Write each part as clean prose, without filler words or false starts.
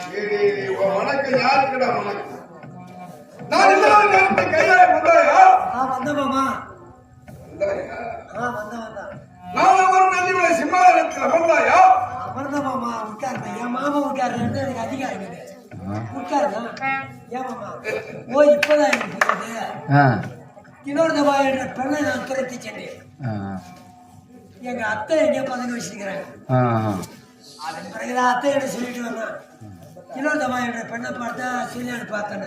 வணக்கம் யாருக்குடா வணக்கம்? நான் இல்லாத நேரத்தை கையாள வந்தாயா? வந்த மாமா. நான் ஒரு நெல்லிமலை சிம்மாசனத்தில் அமர்ந்தாயா? அமர்ந்த மாமா. உட்காருங்க. என் மாமா உட்காரு. எனக்கு அதிகாரம் உட்காருங்க. ஏன் மாமா? ஓ இப்பதான் எனக்கு கினோர்தபா என்ற பெண்ணை நான் துரத்தி சென்றேன். எங்க அத்தை எங்கே பதவி வச்சிருக்கிறாங்க. அதன் பிறகுதான் அத்தை என்ன சொல்லிட்டு வந்தேன். கினோர்தபா என்ற பெண்ணை பார்த்தா சொல்லி பார்த்தேன்.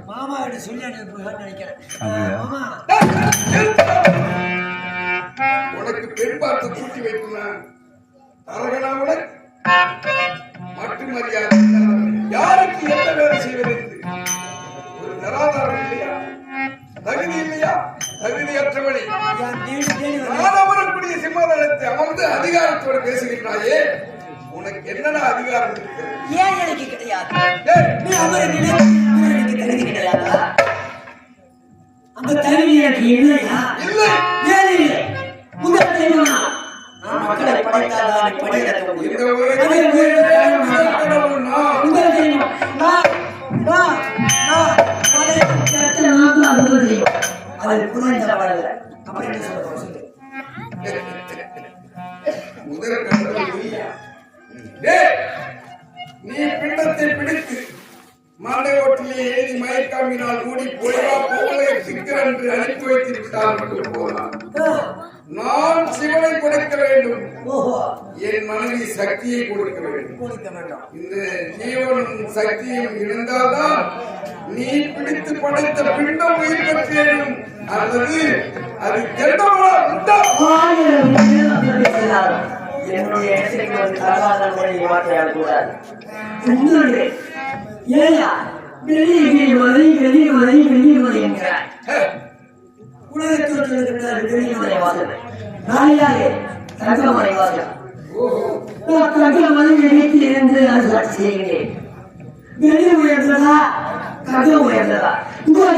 மாமா கிட்ட சொல்லி அனுப்புன்னு நினைக்கிறேன். மாமா உனக்கு பெண் பார்த்து கூட்டி வைக்கலாம். தரகனாவுடன் மட்டு மரியாதை யாருக்கு எந்த வேலை செய்வது? ஒரு தராதாரம் இல்லையா? தகுதி இல்லையா? தகுதியற்றவனை அமரக்கூடிய சிம்மாசனத்தை அமர்ந்து அதிகாரத்தோடு பேசுகின்றாயே, உனக்கு என்னடா அதிகாரம் இருக்கு? ஏன் எனக்கு கிடையாது? நீ அவருக்கு தகுதி கிடையாதா? அந்த தகுதி எனக்கு இல்லையா? இல்லை. ஏன் இல்லை? முதல் தெரியுமா? நான் மக்களை படைத்தால் படிக்க முடியும். முதல் தெரியுமா? அது புரிந்த வரல. அப்படின்னு சொல்ல முதல் நீ பிண்டத்தை பிடித்து மாலை ஓட்டிலே எழுதி மயக்காமினால் மூடி பொழிவா போலே சிக்கர் என்று அனுப்பி வைத்து விட்டால் மட்டும் போகலாம். நான் சிவனை கொடுக்க வேண்டும், என் மனைவி சக்தியை கொடுக்க வேண்டும். இந்த ஜீவனும் சக்தியும் இருந்தால்தான் நீ பிடித்து படைத்த பிண்டம் உயிர் பெற்றேனும் அல்லது அது கெட்டவா உண்டா? என்னுடைய வெளியே உயர்ந்ததா கதை உயர்ந்ததா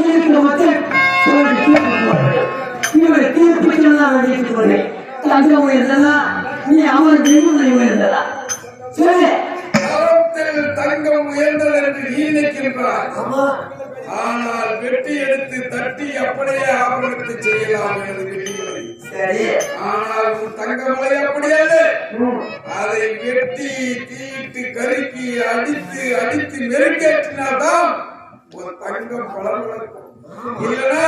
இருக்கிற மக்கள் தீர்ப்பு தங்கம் உயர்ந்ததா நீ அவர் வெளிமுறை உயர்ந்ததா சொல்லு. தங்கம் உயர்ந்தது என்று நீ நினைக்கின்றாய். ஆனால் வெட்டி எடுத்து தட்டி அப்படியே ஆபரணத்தை செய்யலாம் எனது வெட்டிமலை. ஆனால் உன் தங்கமலை அப்படி அல்ல. அதை வெட்டி தீட்டு கருக்கி அடித்து அடித்து நெருக்கேற்றினால்தான் ஒரு தங்கம் பலவழக்கும். இல்லைன்னா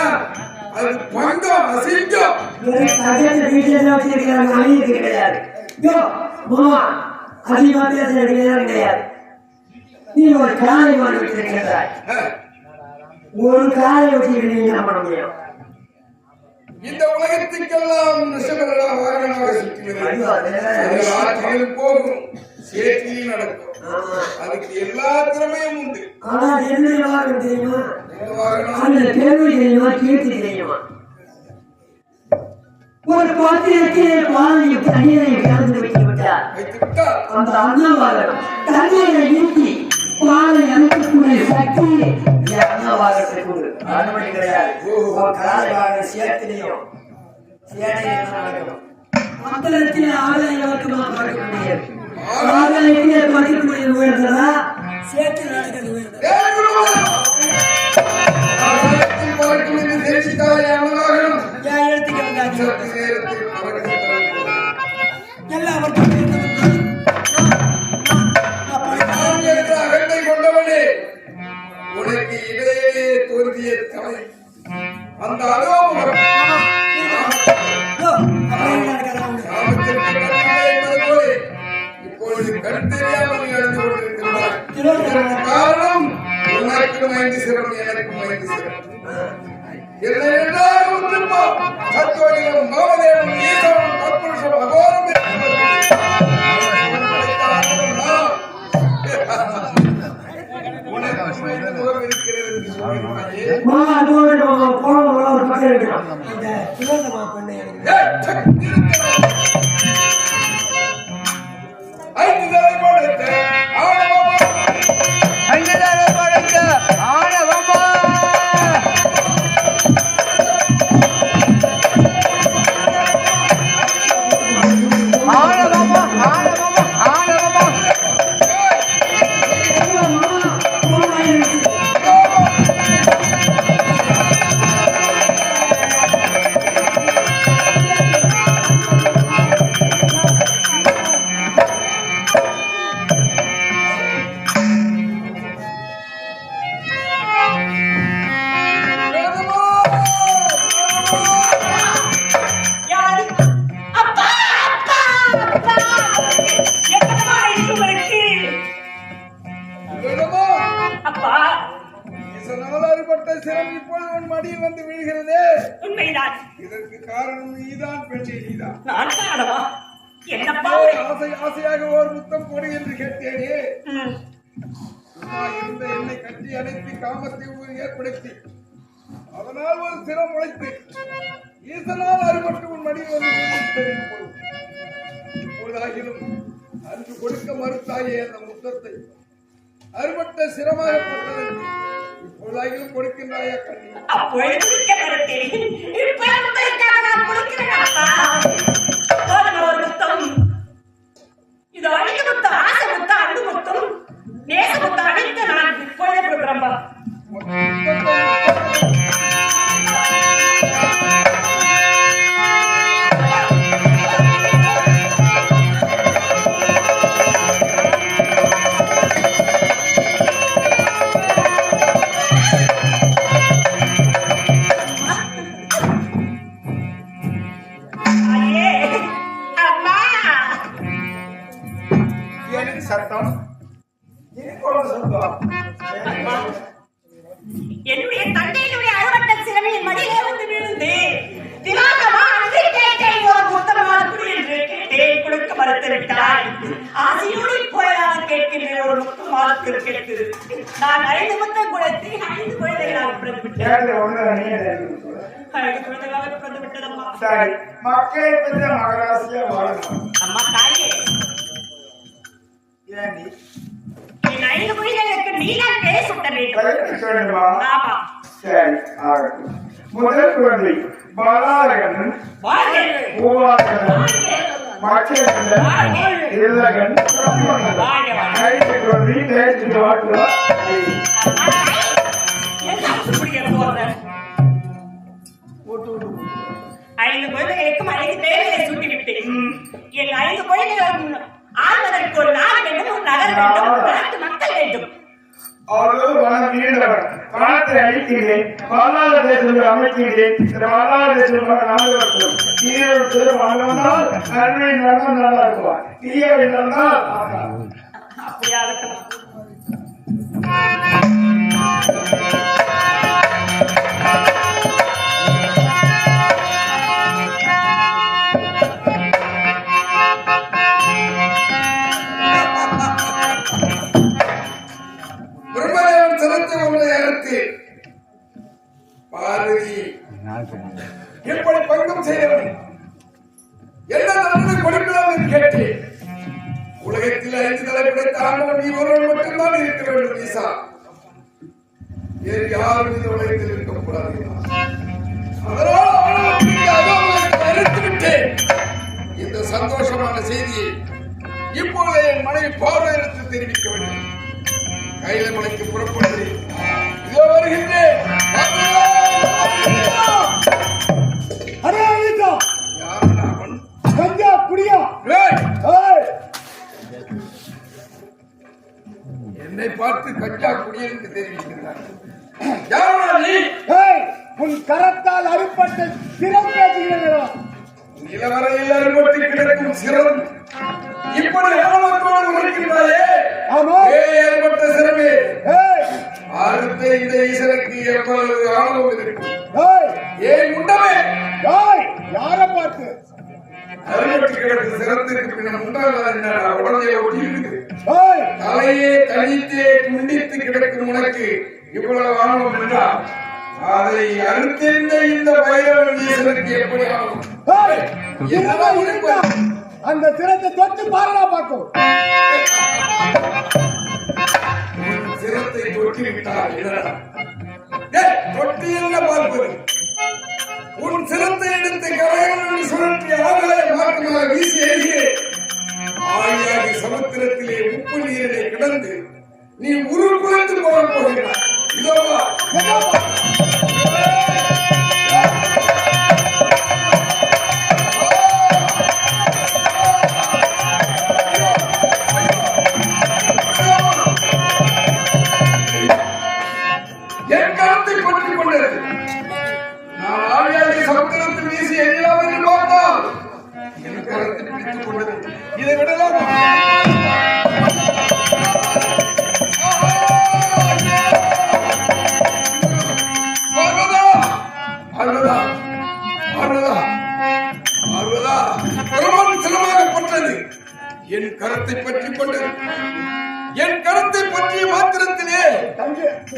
அது பங்கம் அசிங்கம். கிடையாது கிடையாது. நீ ஒரு காலை வச்சிருக்கிறாய். ஒரு காலை வச்சு என்ன பண்ண முடியும்? இந்த உலகத்துக்கெல்லாம் வாகனமாக சுற்றுகிறது. போகும் சேற்றில் நடக்கும். அதுக்கு எல்லா திறமையும் உண்டு. ஆனா என்ன வாகனம் தெரியுமா? அந்த தேர்வு தெரியுமா? கீர்த்தி தெரியுமா? ஒரு பாத்திரத்தில் பாலையை தண்ணீரை கலந்து வைத்து விட்டார். அந்த அன்னவாகனம் தண்ணீரை நீக்கி பாலை அனுப்பக்கூடிய சக்தி அன்னவாகனத்திற்கு உண்டு. அனுமதி கிடையாது. சேத்திலையும் சேனையும் நடக்கணும். மந்திரத்தில் ஆலய இலக்கமாக பார்க்க முடியாது. ஆலயத்திலே படிக்கக்கூடிய உயர்ந்ததா சேத்தில் நடக்கிறது உயர்ந்ததா? உனக்கு இடையே தோன்றிய தலை அந்த அனுபவம் இப்பொழுது கருத்தெரியாமல் நடந்து கொண்டிருக்கிறார். காரணம் உனக்கும் 5 சிரம் எனக்கும் 5 சிரம். இல்லை என்றால் ஒன்றுப்போம். சத்வனிலும் மோகதேவம் ஈசவம் தற்புருஷம் அகோரம் அப்பா அறுபட்ட சிரம் இப்பொழுது உன் மடியில் வந்து விழுகிறதே. உண்மைதான். இதற்கு காரணம் நீதான், பெண்ணே நீதான். நான் காரணமா? என்னப்பா? ஆசையாக ஒரு முத்தம் கொடு என்று கேட்டேனே. சும்மா இருந்த என்னை கட்டி அணைத்து காமத்தை ஏற்படுத்தி அதனால் ஒரு சிரம் உழைத்து ஈசனால் அறுபட்டு உன் மடியில் வந்து இப்பொழுதாகிலும் அன்று கொடுக்க மறுத்தாயே அந்த முத்தத்தை அறுபட்ட சிரமாகப்பட்டதற்கு இப்பொழுதாகிலும் கொடுக்கின்றாயா கண்ணி? அப்பொழுது கொடுக்க மறுத்தேன். இப்ப உங்களுக்காக நான் கொடுக்கிறேன் அப்பா. ஒரு முத்தம். இது அழிவு முத்தம், ஆசை முத்தம், அன்பு முத்தம், நேச முத்தம் அனைத்து நான் இப்பொழுதே கொடுக்குறேன்பா. சத்தம் என்னுடைய தந்தையினுடைய அறுபட்ட சிறமையின் மடியிலே வந்து விழுந்து திலாகமா ஒரு முத்தமான குடி என்று கேட்டேன். கொடுக்க மறுத்து விட்டாய். ஆசையோடு போயாக கேட்கின்ற ஒரு முத்தமாக கேட்டு நான் 5 முத்தம் கொடுத்து 5 குழந்தைகளாக பிறந்துவிட்டேன். 5 குழந்தைகளாக பிறந்து விட்டதம்மா. மக்களை பெற்ற மகராசியா வாழணும். அம்மா தாயே, என் 5 குழந்தைகளுக்கு நீதான் பேர் சுட்ட வேண்டும். ஆமா. சரி, ஆகட்டும். முதல் குழந்தை பாலாரகன், பூவாரகன், மக்கள் இல்லகன், ஐந்து குழந்தைகளுக்கும் 5 பேர்களை சூட்டிவிட்டேன். என் 5 குழந்தைகளும் ஆள்வதற்கு ஒரு நாடு வேண்டும், ஒரு நகர் வேண்டும், நாட்டு மக்கள் வேண்டும். அவர்கள் வனம் நீண்டவர் பணத்தை அளிக்கிறேன், பாலாள தேசத்தில் அமைக்கிறேன். இந்த பாலாள தேசத்தில் நாடு வரட்டும். தீயவற்று வளர்ந்தால் நன்மை நடந்தால் நல்லா இருக்குவார், தீயவை நடந்தால் அப்படியாகட்டும். பார்வதி எப்படி பங்கம் செய்யணும், என்ன தண்டனை கொடுக்கலாம் என்று கேட்டேன். உலகத்தில் 5 தலைப்படைத்த ஆண்டவன் நீ ஒருவன் மட்டும்தான் இருக்க வேண்டும் ஈசா. வேறு யாரும் இந்த உலகத்தில் இருக்கக்கூடாது. அதனால் அறிவித்துவிட்டேன். இந்த சந்தோஷமான செய்தியை இப்பொழுது என் மனைவி பார்வையிடத்து தெரிவிக்க வேண்டும். கைலமலைக்கு புறப்பட்டு இதோ வருகின்றேன். என்னை பார்த்து கஞ்சா குடி என்று தெரிவிக்கிறார். உன் கரத்தால் அறுபட்ட சிரம் பேசுகிறேன். நிலவரையில் அறுபட்டு கிடக்கும் சிரம் இப்படி ஏமாற்றோடு வருகின்றாயே. ஏற்பட்ட சிரமே அடுத்த இந்த ஈசனுக்கு எவ்வளவு ஆணவம் இருக்கும். ஏன் உண்டமே யார பார்த்து அறுபட்டு கிடக்கு சிரத்திற்கு பின்ன உண்டாக உடனே ஒட்டி இருக்குது. தலையே கழித்தே துண்டித்து கிடக்கும் உனக்கு இவ்வளவு ஆணவம் என்றால் அதை அறுத்திருந்த இந்த பைரவன் ஈசனுக்கு எப்படி ஆகும்? அந்த சிரத்தை தொட்டு பாரலா பார்க்கும். சிரத்தை தொட்டி விட்டார். தொட்டி என்ன பார்ப்பது? உன் சிரத்தை எடுத்து கரையில் சுழற்றி ஆகாய மாற்றமாக வீசி எறியே ஆழியாகி சமுத்திரத்திலே உப்பு நீரினை கிடந்து நீ உருக்குலைந்து போக போகிறாய். இதோவா என் கருத்தை பற்றிக் கொண்டது. நான் ஆழியாகி சமுத்திரத்தில் வீசி எறியலாம் என்று பார்த்தால் என் கருத்தை பிடித்துக் கொண்டது. இதை விடலாமா?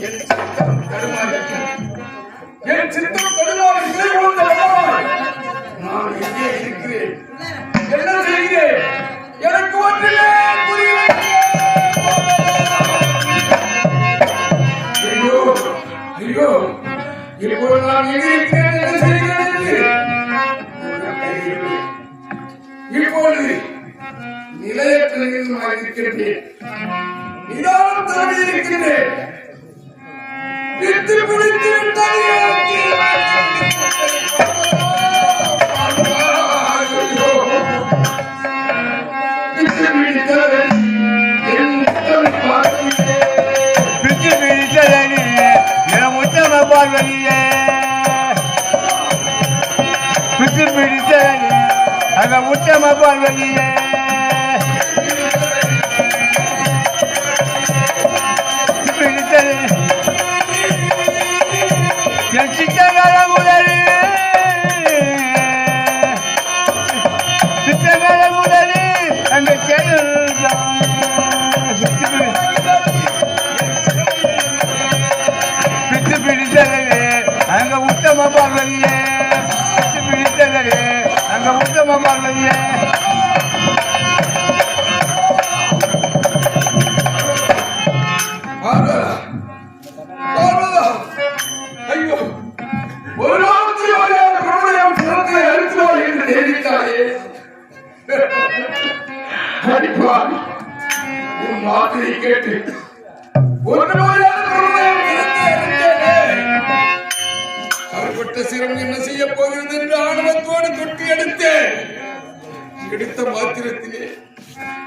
என் சித்தம் தடுமாறுகிறது. என் சித்தம் தடுமாறி நிலை கொண்ட பகவான், நான் எங்கே இருக்கிறேன்? என்ன செய்கிறேன்? எனக்கு ஒன்றிலே புரியவில்லை. ஐயோ ஐயோ, இப்போது நான் எங்கே இருக்கிறேன்? என்ன செய்கிறேன் என்று இப்பொழுது நிலையற்ற நிலையில் இருக்கின்றேன். நிதானம் தவறி இருக்கின்றேன். விட்டு பிடித்து விட்டது. பிச்சு பிடித்ததனி என உத்தம பார்வதியே, பிச்சு பிடித்ததனி அந்த உத்தம பார்வதியே, பிடித்தது என் சித்தகால முதலில், சித்தகால முதலில் அந்த பிச்சு பிடித்தது அங்க உத்தம பார்வதியே, பிச்சு பிடித்தது அங்க உத்தம பார்வதியே. ஐயோ, ஒரு நாளத்தில் சிறத்தை அழுத்துவார் என்று தெரிவித்தாயே. அடிப்பார், உன் வார்த்தையை கேட்டு ஒரு அறுபட்ட சிரம் என்ன செய்ய போகிறது என்று ஆணவத்தோடு தொட்டி எடுத்தேன். எடுத்த மாத்திரத்திலே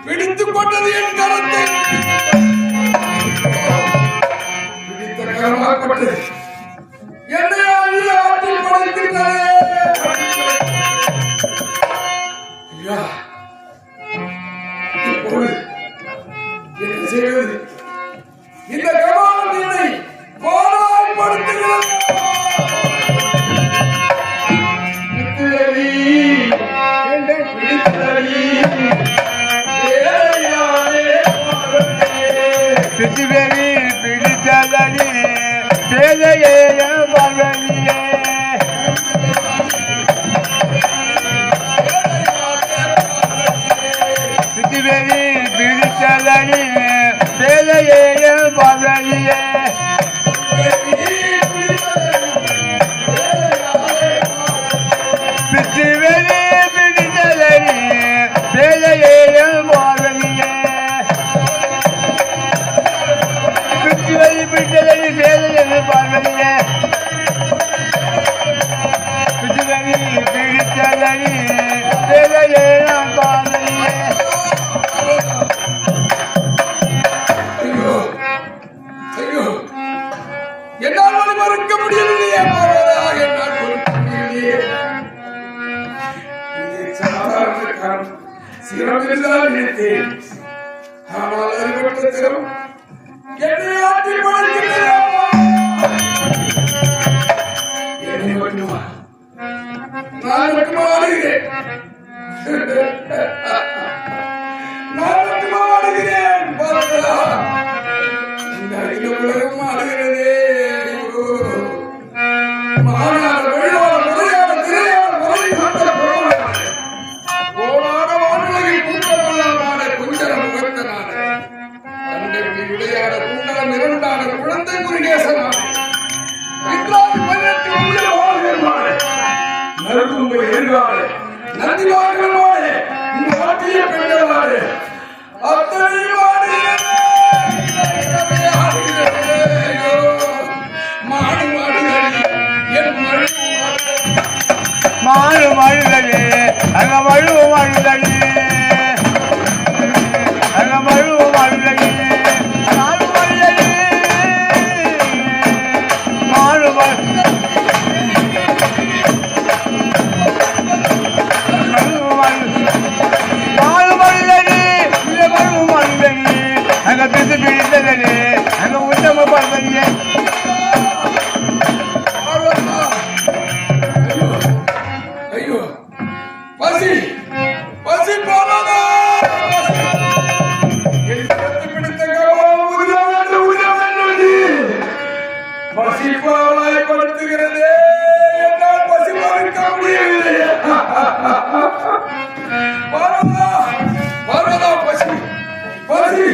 பிடித்துக் கொண்டது என் கரத்தை. பிடித்த கரமாக்கப்பட்டது. என்னை அழிய ஆற்றில் படைக்கின்றதே. ஐயா, இப்பொழுது என்ன செய்வது? இந்த கமால் என்னை கோலாய்ப்படுத்துகிறது. பிச்சுவேலி பிடித்ததனி பேதையே பார்வதியே, பிச்சுவேலி பிடித்ததனி பேதையே பார்வதியே, பிச்சுவேலி பிடித்ததனி பேதையே பார்வதியே, பிச்சுவேலி பிடித்ததனி பேதையே பார்வதியே, பிச்சுவேலி பிடித்ததனி பேதையே பார்வதியே. ஐயோ ஐயோ, என்னால் மறுக்க முடியவில்லையே. என்னால் மறுக்க முடியவில்லையே. இது சாதாரண காரணம். சிரம் என்றால் நினைத்தேன். ஆனால் அறுபட்ட சிரம் என்னை ஆற்றி படைக்கின்றதே. என்னை மட்டுமா? நான் மட்டுமா ஆடுகிறேன்? நான் மட்டுமா ஆடுகிறேன்? பாருங்களா, இந்த அகில உலகம் ஆடுகிறதே. ஐயோ, மாநாடு வெள்ளாட முறையாட திரையாட முறை காட்ட போராட போராட வானுலகில் கூட்டமெல்லாம் குஞ்சர முகத்தனான தந்தை விளையாட குண்டலம் இரண்டான குழந்தை முருகேசனான இன்றாவது 18 உள்ள வாழ்கிறான நறுக்கும்பை எதிர்கால நந்திவார்கள் வாழ இந்த நாட்டிய பெண்கள் வாழ அத்தனையும் ஆடுகிறது. மாடு மாடுகளே, என் மாடு மாடுகளே, அங்க மழு மாடுகளே, அங்க மழு மாடுகளே, மாடு மாடுகளே, மாடு மாடு மாடு மாடுகளே, மழு மாடுகளே. பசிப்பாலாய் படுத்துகிறது. என்னால் பசிப்பாலிக்க முடியவில்லை. பார்வதா, பார்வதா, பசி பசி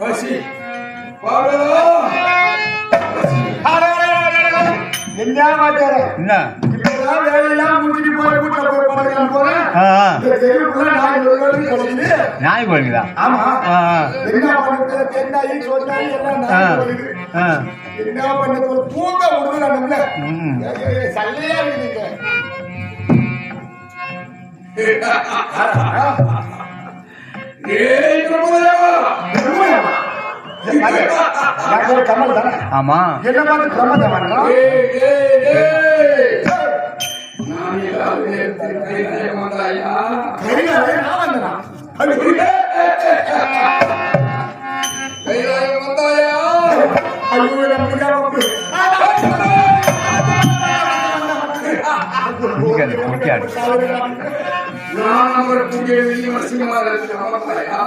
பசி பார்வதா பசி. என்ன மாட்டார என்ன இப்பதான் வேலையெல்லாம் முடிஞ்சு போய் வீட்டுல போய் படுக்கலாம் போறேன். இந்த தெருவுக்குள்ள நாய் வருது. நாய் போறீங்களா? ஆமா. என்ன பண்ணுறது? தென்னாயி சொன்னாயி எல்லாம் நாய் வருது. என்ன பண்ணுறது? தூங்க விடுது நம்மள. சல்லையா இருக்குதுங்க. ஏய் பிரபுதேவா, கமல் தானே? ஆமா. என்ன பார்த்து பிரம்மதேவன் ஏய் ஏய் ஏய், நான் ஏதாவது நேரத்தில் கையிலே வந்தாயா? கையிலே நான் வந்தனா? கையிலே வந்தாயா? ஐயோ நமக்கு நான் அவர் பூஜை விமர்சனமாக வந்தாயா?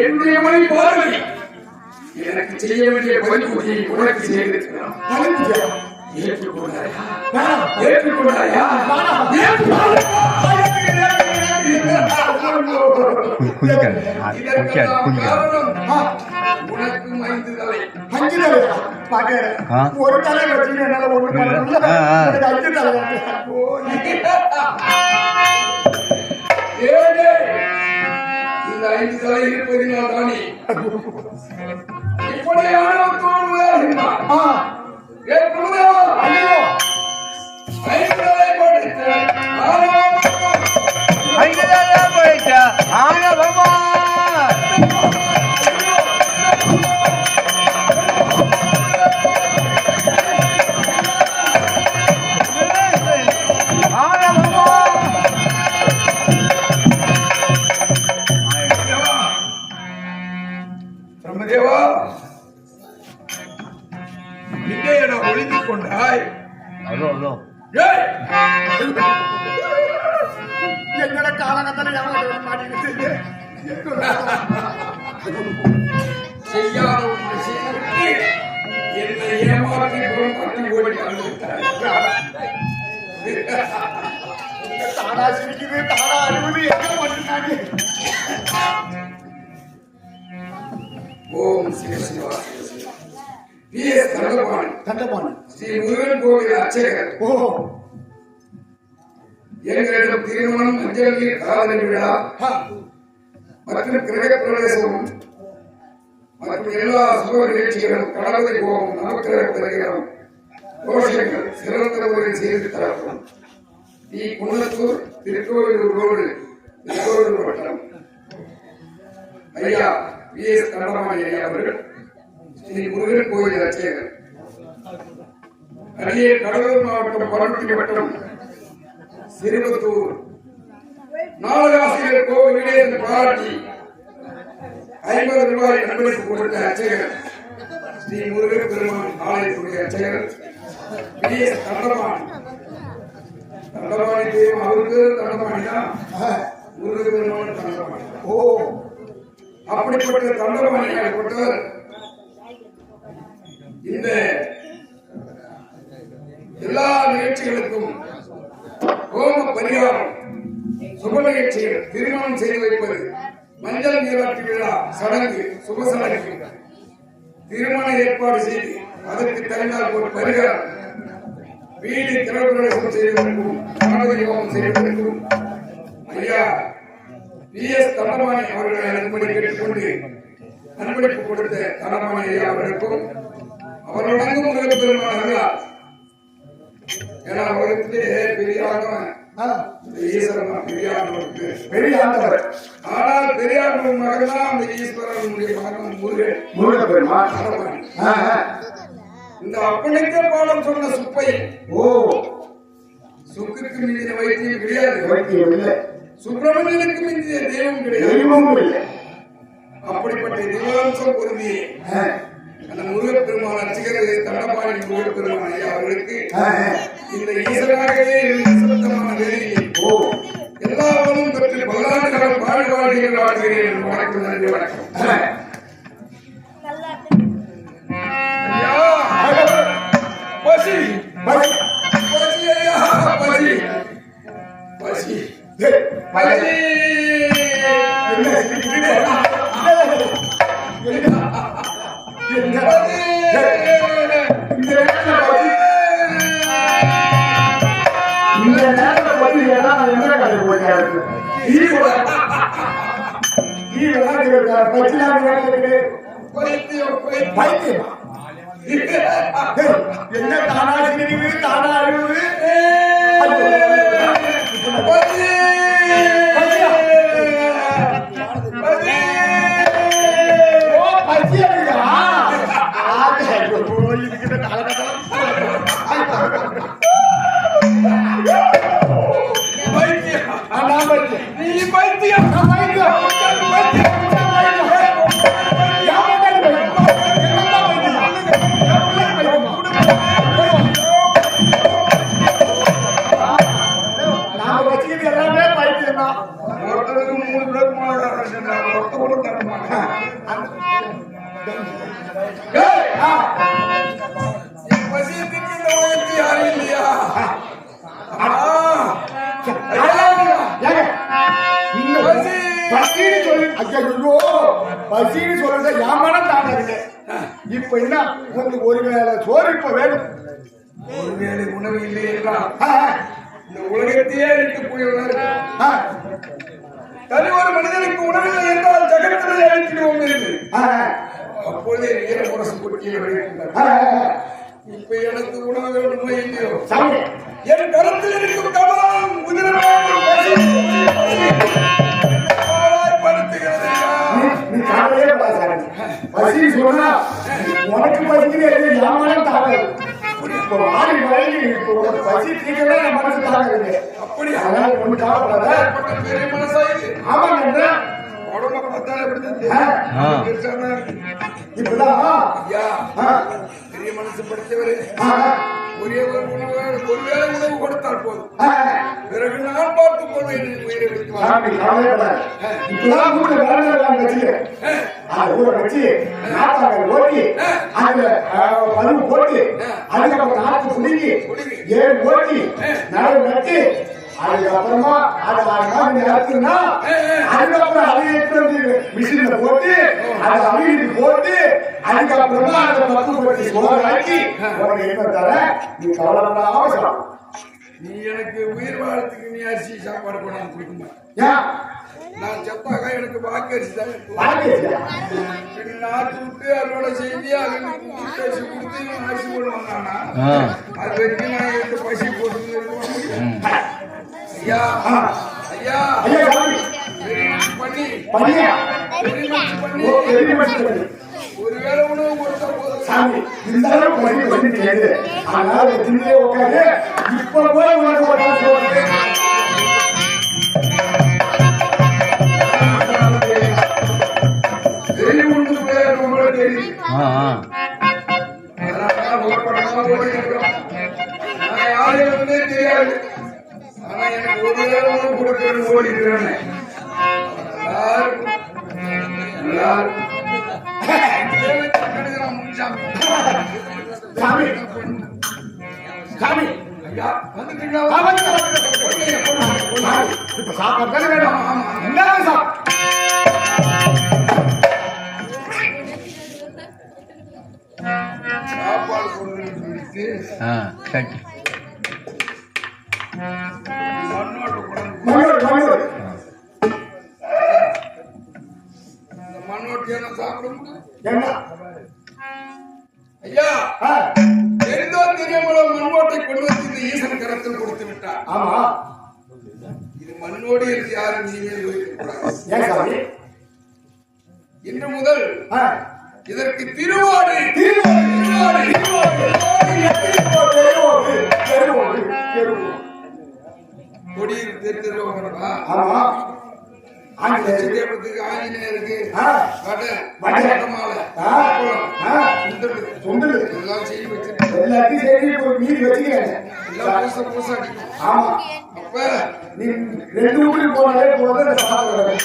என்னுடைய மொழி பார்வை எனக்கு செய்ய வேண்டிய பணிபுரியை உனக்கு செய்திருக்கிறான். ஏற்றுக்கொண்டாயா? ஏற்றுக்கொண்டாயா? உனக்கும் 5 தலை. 5 தலை பாக்க ஒரு தலை வச்சு என்னால ஒண்ணு பண்ண முடியல. 5 தலை. இந்த 5 தலை இருப்பதினால் தானே இப்படியான தோணுதா? ஐயோ 5 தலை போட்டு ஆனவமா பிரம்மதேவா, இங்கே நான் ஒளிந்து கொண்டாய். அதோ அதோ ஏய், என்னோட காலகட்டத்தில் ஏமாற்ற மாட்டேங்குது. செய்யாத ஒன்று செய்துவிட்டு என்னை ஏமாற்றி பொருட்படுத்தி ஓடி வந்துவிட்டாய். தானா சிரிக்குது, தானா அழுகுது, என்ன பண்ணிட்டாங்க? ஓம் சிவ சிவா சிவ சிவா. PS தங்கபாணி, தண்டபாணி. ஸ்ரீ முருகன் கோவில் அர்ச்சகர் ஓ எங்களிடம் திருமணம், மஞ்சள் நீர் காதல் விழா மற்றும் கிரக பிரவேசம் மற்றும் எல்லா சுப நிகழ்ச்சிகளும், கடவுளை போகும், நவக்கிரக பிறகு கோஷங்கள் சிறந்த முறையில் செய்து தரப்படும். குன்னத்தூர் திருக்கோவிலூர் ரோடு, திருக்கோவிலூர் வட்டம். ஐயா PS தண்டபாணி ஐயா அவர்கள் ஸ்ரீ முருகன் கோவில் அர்ச்சகர். அடியே கடலூர் மாவட்டம் பரமக்குடி வட்டம் சிறுவத்தூர் நாடகாசிரியர் கோவிலே என்று பாராட்டி 50 ரூபாய் நன்கொடைக்கு கொடுத்த அர்ச்சகர் ஸ்ரீ முருகன் பெருமான் ஆலயத்துடைய அர்ச்சகர் PS தண்டபாணி. தண்டபாணி தெய்வம் அவருக்கு தண்டபாணி தான், முருகன் பெருமான் தண்டபாணி. ஓ அப்படிப்பட்ட தண்டபாணியால் கொண்டவர் இந்த எல்லா நிகழ்ச்சிகளுக்கும் ஹோம பரிகாரம், சுப நிகழ்ச்சிகள், திருமணம் செய்து வைப்பது, மஞ்சள் நீராட்டு விழா, சடங்கு, சுப சடங்கு, திருமண ஏற்பாடு செய்து அதற்கு தகுந்தால் ஒரு பரிகாரம், வீடு கிரகப்பிரவேசம் செய்வதற்கும் கணபதி ஹோமம் செய்வதற்கும் ஐயா PS தண்டபாணி அவர்களை அன்படி கேட்டுக்கொண்டு அன்பளிப்பு கொடுத்த தண்டபாணி ஐயா அவர்களுக்கும் அவர்களுடன் முருகன் பெருமான் அருளார். ஏன்னா அவர்களுக்கு பெரியானவன் ஈஸ்வரன், பெரியானவருக்கு பெரிய ஆண்டவர். ஆனால் பெரியானவன் மகன் தான் அந்த ஈஸ்வரனுடைய மகன் முருகன் முருக பெருமான். தண்டபாணி. இந்த அப்பனிக்க பாடம் சொன்ன சுப்பை ஓ சுக்குக்கு மீதின வைத்தியம் கிடையாது, வைத்தியம் இல்லை, சுப்பிரமணியனுக்கு மீதிய தெய்வம் கிடையாது. தெய்வமும் இல்லை. அப்படிப்பட்ட தெய்வாம்சம் பொருந்திய அந்த முருகப்பெருமான் அர்ச்சகர் தண்டபாணி முருகப்பெருமான் ஐயா அவர்களுக்கு இந்த ஈஸ்வரனாகவே ஈஸ்வரத்தமான வேலையை எல்லாவரும் பெற்று காலம் வாழ்வாழ்கிறேன் வாழ்கிறேன். வணக்கம், நன்றி, வணக்கம். ஐயா, பசி பசி. பசி ஐயா, பசி பசி டேய், பசி. என்ன சிரிக்கிறீங்க? என்ன? பசி. இந்த நேரத்துல பசி. இந்த நேரத்துல பசி ஏன்னா நான் என்ன கடைக்கு போயிட்டேன். பச்சிலாம் கேட்குது. பைத்தியம், பைத்தியம். பைத்தியமா? டேய், என்ன தானா சிரிக்குது, தானா அழுவுது? பசி. பசியா? பசி. ஓ, பசி அழுகுதா? ஐயோ, இதுக்கிட்ட காலகட்டம். பைத்தியம். நான் பைத்தியம். நீ பைத்தியம். நான் பைத்தியம். பைத்தியம். யார் பைத்தியம்? என்ன பைத்தியம்? நான் வச்சுக்கிட்டு எல்லாமே பைத்தியம் தான். ஒருத்தருக்கு 3 பேருக்கு மாறாங்க. ஒருத்த கூட தர மாட்டேன். ஏய், பசியத்துக்கு இந்த உலகத்தில் யாரும் இல்லையா? ஏங்க, இந்த பசின்னு சொல்லி ஐயோ பசின்னு சொல்றத ஏமான தாங்காதுங்க. இப்ப என்ன உங்களுக்கு ஒருவேளை சோறு இப்ப வேணும். ஒருவேளை உணவு இல்லை என்றால் ஆ, இந்த உலகத்தையே இருக்கு போய்விடாது. ஆ, தனி ஒரு மனிதனுக்கு உணவில்லை என்றால் ஜகத்திலே அழித்திடுவோம் என்று ஆ, அப்பொழுதே வீர முரசு கொட்டியை விளைவிக்கின்றார். ஆ, இப்ப எனக்கு உணவு வேண்டுமோ இல்லையோ, சாமி, என் கரத்தில் இருக்கும் கமலம் படுத்துகிறது. நீ காலையே பாசாமி பசி சொன்னா உனக்கு பசிக்குது ஏமான தாங்காது. இப்போ மாறி வழங்கி இப்போ உனக்கு பசி தீக்கலாம் என் மனசு தாங்காது. அப்படி அதனால ஒண்ணு காவப்படாத. பெரிய மனசாயுது. ஆமாங்க, உடம்ப பார்த்தாலே அப்படிதான் ஆ. தெரியும். பெருசாதான் இருக்கு. இப்பதான் ஐயா, ஆ, பெரிய மனசு படித்தவரு ஆ, ஒரே ஒரு உணவு ஒருவேளை உணவு கொடுத்தால் போதும், ஆ, பிறகு நான் பார்த்துக் கொள்வேன் என்று உயிரை வைத்துவார். சாமி கவலைப்படாத. இப்பதான் வீட்டுல வேலையெல்லாம் வச்சுக்கிறேன். அது ஊற வச்சு நாட்டாங்க ஓட்டி அதுல பருப்பு போட்டு அதுக்கப்புறம் நாட்டு குடுக்கி 7 ஓட்டி நடவு நட்டு அதுக்கப்புறமா அதை 6 மாதம் இறக்குன்னா அதுக்கப்புறம் அதை எடுத்து வந்து மிஷின்ல போட்டு அதை அவிழ்த்து போட்டு அதுக்கப்புறமா அதை பத்து போட்டு சோறு ஆக்கி உனக்கு என்ன தர நீ கவலைப்படாம சாப்பிடும். நீ எனக்கு உயிர் வாழத்துக்கு நீ அரிசி சாப்பாடு கொண்டாந்து கொடுக்குமா? ஏன் நான் செத்தாக எனக்கு வாக்கு அரிசி தான் இருக்கும். வாங்கியா? நாட்டு விட்டு அதோட செய்தி அவனுக்கு அரிசி கொடுத்து இவன் அரிசி போடுவானா? அது வரைக்கும் நான் எந்த பசி போட்டு ஐயா ஐயா ஐயா சாமி பண்ணி பண்ணியா? பண்ணி ஓ, பெரிய மனுஷன் பண்ணி. ஒருவேளை உணவு கொடுத்தா போதும். சாமி இந்த அளவுக்கு பண்ணி பண்ணிட்டு அதனால திண்டே உட்காந்து இப்ப போய் உனக்கு ஒரு நாள் போட்டு தெரியும் ஒன்று ரொம்ப தெரியும். அதனால ஒரு படமா ஓடி இருக்கிறோம். நான் யாருமே தெரியாது. ஆனா எனக்கு ஒரு வேளை உணவு கொடுக்கறது ஓடி இருக்கிறேன். எல்லாரும் சாமி சாமி ஐயா வந்துட்டீங்களா? இப்ப சாப்பாடு தானே வேணும். எல்லாரும் சாப்பிடு. சாப்பாடு கொண்டு சொல்லிட்டு மண்ணோட குழம்பு மண்ணோடு மண்ணோடு இந்த மண்ணோட்டியை நான் சாப்பிட முடியும். என்ன? ஐயா ஆ, தெரிந்தோ தெரியாமலோ மண்ணோட்டை கொண்டு வந்து இந்த ஈசன் கரத்தில் கொடுத்து விட்டார். ஆமா. இது மண்ணோடு இருந்து யாரும் இனிமேல் வைக்கக்கூடாது. ஏன் சாமி? இன்று முதல் ஆ, இதற்கு திருவாடு திருவோடு, திருவோடு, திருவோடு, திருவோடு, திருவோடு, திருவோடு. கொடியில் தெரிஞ்சிருவா. ஆமா. ஆஞ்சநேயர். தேவத்துக்கு ஆஞ்சநேயருக்கு ஆ, வடை வடை. மாலை ஆ, ஆ, சுண்டல் சுண்டல். எல்லாம் செய்து வச்சிருக்கேன். எல்லாத்தையும் சரி இப்போ மீதி வச்சுக்கிறேன். எல்லாம் பூச பூச அடிக்கும். ஆமா. அப்ப நீ 2 வீட்டுக்கு போனாலே போதும் இந்த சாப்பிடுறேன்.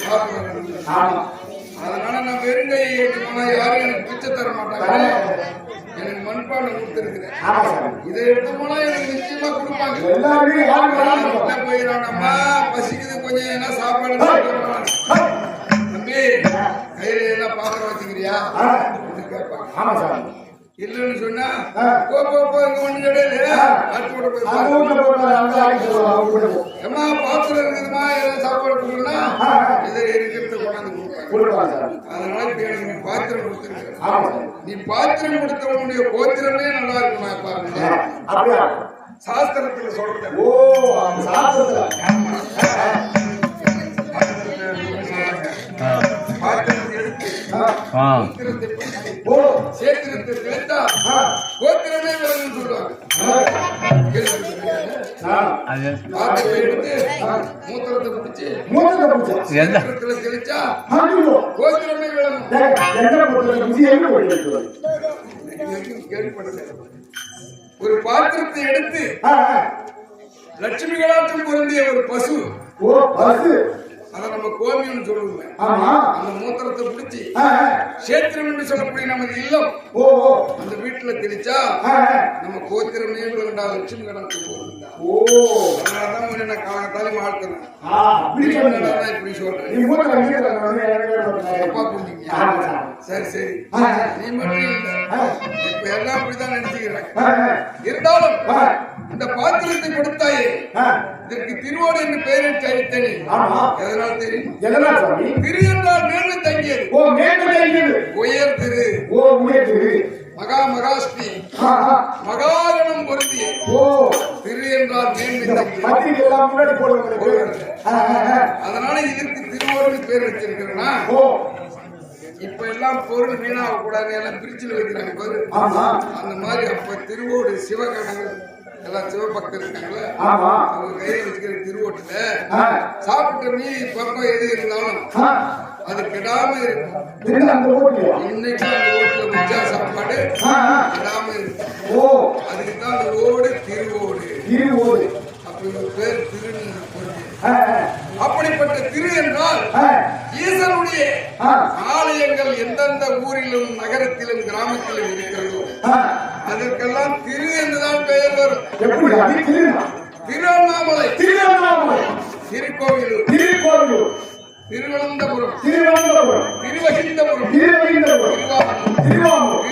ஆமா. அதனால நான் வெறுங்கை ஏற்றி போனா யாரும் எனக்கு பிச்சை தர மாட்டாங்க. எனக்கு மண்பானை கொடுத்துருக்குறேன். ஆமா சார். இதை எடுத்து போனா எனக்கு நிச்சயமா கொடுப்பாங்க. எல்லாருமே யாரும் போயிடறானம்மா, பசிக்குது, கொஞ்சம் என்ன சாப்பாடு தம்பி, கையில எல்லாம் பாத்திரம் வச்சுக்கிறியா கேட்பாங்க. ஆமா சார். இல்லன்னு சொன்னா போ இங்க ஒண்ணு கிடையாது, அடுத்து போய் ஏமா பாத்திரம் இருக்குதுமா, எல்லாம் சாப்பாடு கொடுக்கணும்னா இதை இருக்கிறத கொண்டாந்து கொடுப்பாங்க. அதனால இப்ப எனக்கு நீ பாத்திரம் கொடுத்துருக்க. நீ பாத்திரம் கொடுத்தவனுடைய கோத்திரமே நல்லா இருக்குமா பாருங்க. சாஸ்திரத்துல சொல்றேன். ஓ சாஸ்திரத்துல பாத்திரத்தை எடுத்து சேத்திரத்தை தெளித்தா கோத்திரமே விளங்குன்னு சொல்லுவாங்க. பாத்திரத்தை எடுத்து மூத்திரத்தை பிடிச்சு சேத்திரத்துல தெளிச்சா கோத்திரமே விளங்கும். கேள்விப்பட்டது. ஒரு பாத்திரத்தை எடுத்து லட்சுமிகளாட்டம் பொருந்திய ஒரு பசு, அத நம்ம கோமியம் சொல்லுவோம். அந்த மூத்திரத்தை பிடிச்சி சேத்திரம் என்று சொல்லக்கூடிய நமது இல்லம் அந்த வீட்டுல தெளிச்சா நம்ம கோத்திரமே விளண்டா, லட்சுமி கணக்கு போகுதுண்டா. அதனாலதான் என்ன காலத்தாலும் வாழ்க்கணும். இப்படி சொல்றேன். அப்பா புரிஞ்சுங்க. சரி நீ மட்டும் இல்ல, இப்ப எல்லாம் அப்படிதான் நினைச்சுக்கிறேன். இருந்தாலும் இந்த பாத்திரத்தை கொடுத்தாயே, இதற்கு திருவோடு என்று பெயரிட்டு அழைத்தனே. எதனால் தெரியும்? திரு என்றால் மேன்மை தங்கியது. உயர் திரு, மகாஸ்ரீ, மகாகணம் பொருந்திய திரு என்றால் மேன்மை தங்கியது. அதனால இதற்கு திருவோடு பேர் வச்சிருக்கிறேன்னா, இப்ப எல்லாம் பொருள் வீணாக கூடாது, எல்லாம் பிரிச்சுல வைக்கிறாங்க பாரு. அந்த மாதிரி அப்ப திருவோடு சிவகணங்கள் எல்லாம் சிவபக்தர் இருக்காங்களே, அவங்க கையில வச்சுக்கிற திருவோட்டுல சாப்பிட்ட மீறி பக்கம் எது இருந்தாலும் அது கெடாம இருக்கும். இன்னைக்கு அந்த ஓட்டுல வச்சா சாப்பாடு கெடாம இருக்கும். அதுக்குதான் அந்த ஓடு திருவோடு. அப்படி ஒரு பேர் திரு. அப்படிப்பட்ட திரு என்றால் ஈசனுடைய ஆலயங்கள் எந்தெந்த ஊரிலும் நகரத்திலும் கிராமத்திலும் இருக்கிறதோ அதற்கெல்லாம் திரு என்றுதான் பெயர் வரும். திருவண்ணாமலை, திருக்கோவிலூர், திருவனந்தபுரம், திருவகிந்தபுரம், திருவாரூர்,